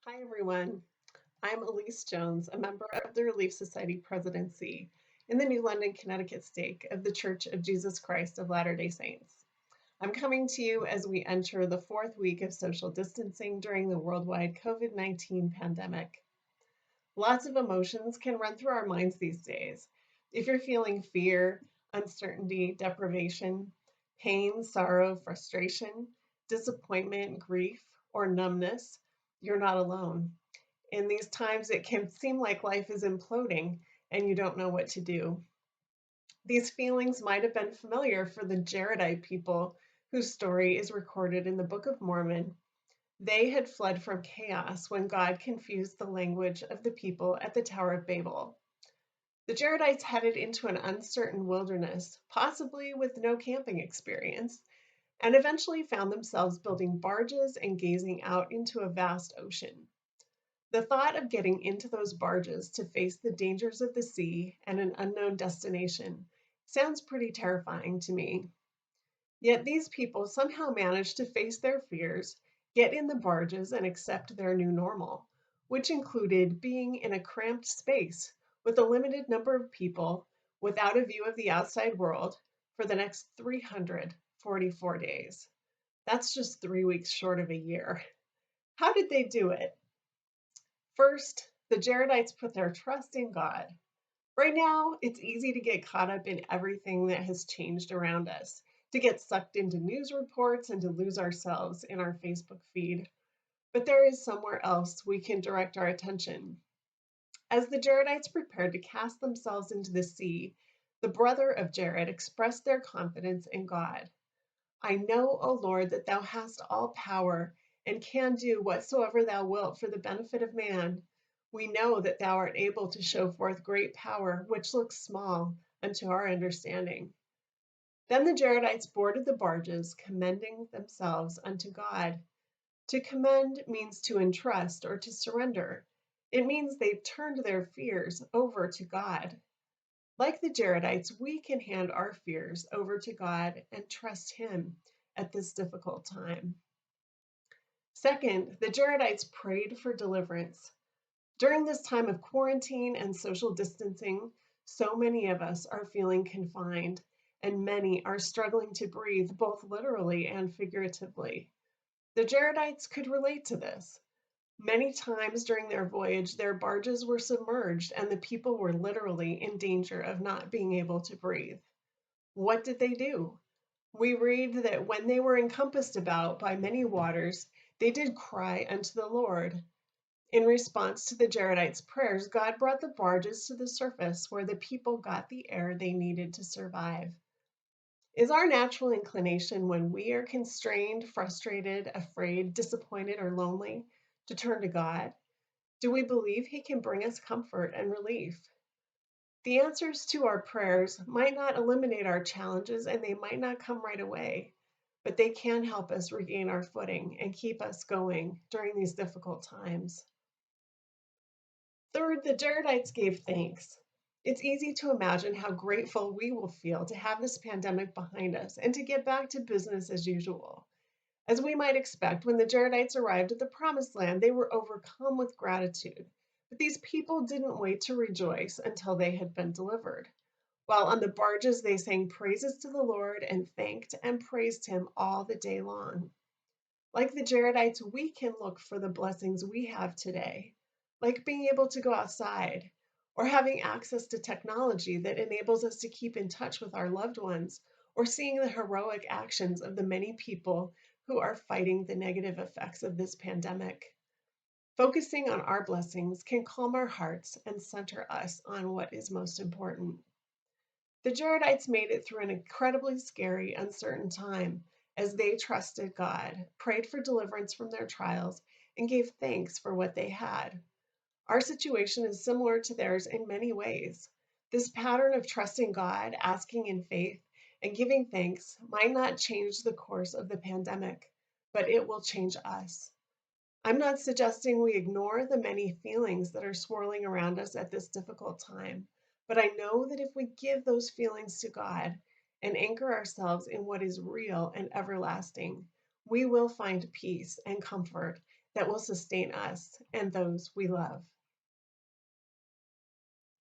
Hi, everyone. I'm Elise Jones, a member of the Relief Society presidency in the New London, Connecticut stake of the Church of Jesus Christ of Latter-day Saints. I'm coming to you as we enter the fourth week of social distancing during the worldwide COVID-19 pandemic. Lots of emotions can run through our minds these days. If you're feeling fear, uncertainty, deprivation, pain, sorrow, frustration, disappointment, grief, or numbness, you're not alone. In these times, it can seem like life is imploding and you don't know what to do. These feelings might have been familiar for the Jaredite people whose story is recorded in the Book of Mormon. They had fled from chaos when God confused the language of the people at the Tower of Babel. The Jaredites headed into an uncertain wilderness, possibly with no camping experience, and eventually found themselves building barges and gazing out into a vast ocean. The thought of getting into those barges to face the dangers of the sea and an unknown destination sounds pretty terrifying to me. Yet these people somehow managed to face their fears, get in the barges, and accept their new normal, which included being in a cramped space with a limited number of people without a view of the outside world for the next 344 days. That's just 3 weeks short of a year. How did they do it? First, the Jaredites put their trust in God. Right now, it's easy to get caught up in everything that has changed around us, to get sucked into news reports and to lose ourselves in our Facebook feed. But there is somewhere else we can direct our attention. As the Jaredites prepared to cast themselves into the sea, the brother of Jared expressed their confidence in God. I know, O Lord, that thou hast all power and can do whatsoever thou wilt for the benefit of man. We know that thou art able to show forth great power, which looks small unto our understanding. Then the Jaredites boarded the barges, commending themselves unto God. To commend means to entrust or to surrender. It means they've turned their fears over to God. Like the Jaredites, we can hand our fears over to God and trust Him at this difficult time. Second, the Jaredites prayed for deliverance. During this time of quarantine and social distancing, so many of us are feeling confined, and many are struggling to breathe both literally and figuratively. The Jaredites could relate to this. Many times during their voyage, their barges were submerged and the people were literally in danger of not being able to breathe. What did they do? We read that when they were encompassed about by many waters, they did cry unto the Lord. In response to the Jaredites' prayers, God brought the barges to the surface where the people got the air they needed to survive. Is our natural inclination when we are constrained, frustrated, afraid, disappointed, or lonely to turn to God? Do we believe He can bring us comfort and relief? The answers to our prayers might not eliminate our challenges and they might not come right away, but they can help us regain our footing and keep us going during these difficult times. Third, the Jaredites gave thanks. It's easy to imagine how grateful we will feel to have this pandemic behind us and to get back to business as usual. As we might expect, when the Jaredites arrived at the Promised Land, they were overcome with gratitude. But these people didn't wait to rejoice until they had been delivered. While on the barges, they sang praises to the Lord and thanked and praised Him all the day long. Like the Jaredites, we can look for the blessings we have today, like being able to go outside or having access to technology that enables us to keep in touch with our loved ones, or seeing the heroic actions of the many people who are fighting the negative effects of this pandemic. Focusing on our blessings can calm our hearts and center us on what is most important. The Jaredites made it through an incredibly scary, uncertain time as they trusted God, prayed for deliverance from their trials, and gave thanks for what they had. Our situation is similar to theirs in many ways. This pattern of trusting God, asking in faith, and giving thanks might not change the course of the pandemic, but it will change us. I'm not suggesting we ignore the many feelings that are swirling around us at this difficult time, but I know that if we give those feelings to God and anchor ourselves in what is real and everlasting, we will find peace and comfort that will sustain us and those we love.